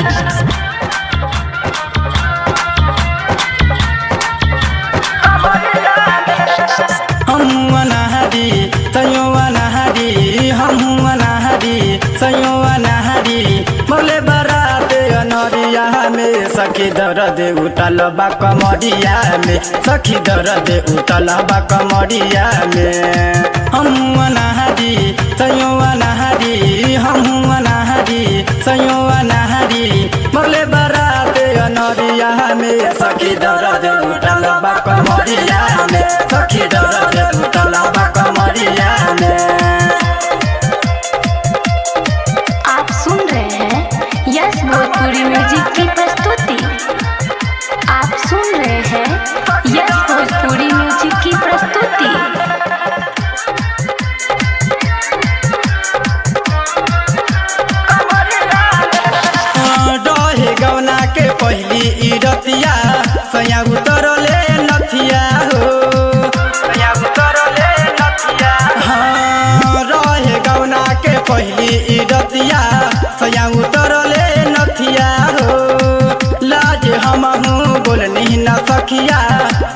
प्रस्तुति। हम अनाहरी सयो अनाहरी हम अनाहरी सयो अनाहरी बोले बारात अनरिया में सखी दर्द उठल बा कमरिया में सखी दर्द उठल बा कमरिया में हम अनाहरी सयो अनाहरी हम अनाहरी सयो अनाहरी बोले बारात अनरिया में सखी दर्द उठल बा कमरिया में सखी दर्द उठल बा कमरिया में। आप सुन रहे हैं यस भोजपुरी म्यूजिक की प्रस्तुति। आप सुन रहे हैं यस भोजपुरी म्यूजिक की प्रस्तुति। डहे गौना के पहली इरतिया सया उतरले नथिया हो सया उतरले नथिया। हाँ रहे गौना के पहली इरतिया सया उतरले नथिया हो लाज हमहू बोलनी न सखिया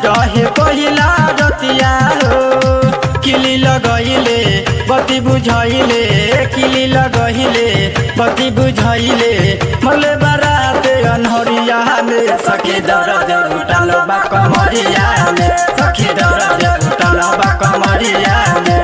रहे पहिला रतिया हो किली लगइले बती बुझाइले किली लगइले बती बुझाइले मले बारात अनहरिया में सखी दर्द उठल बा कमरिया में सखी दर्द उठल बा कमरिया में।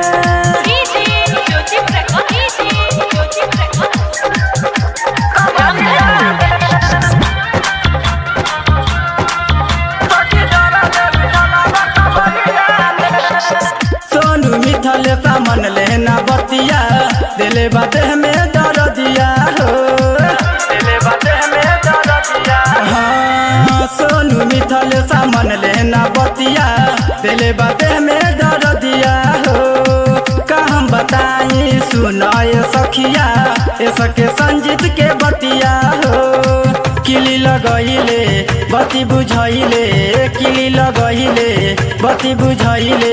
सोनू मिथल सामन लेना बतिया दिले बाते में दर दिया हो दिले बाते में दर दिया। हाँ सोनू मिथल सामन लेना बतिया दिले बाते में दर दिया हो का हम बताई सुनाए सखिया ऐसके संजीत के बतिया हो किली लगइले बती बुझाइले किली लगइले बती बुझाइले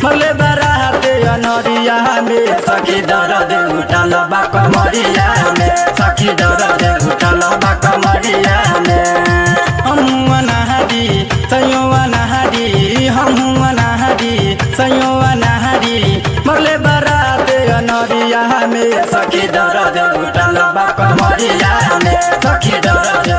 मले बारात अनरिया में सखी दर्द उठल बा कमरिया में सखी दर्द उठल बा कमरिया में। हम अनाहरी सयो अनाहरी हम अनाहरी सयो अनाहरी मले बारात अनरिया में सखी दर्द उठल बा कमरिया में सखी दर्द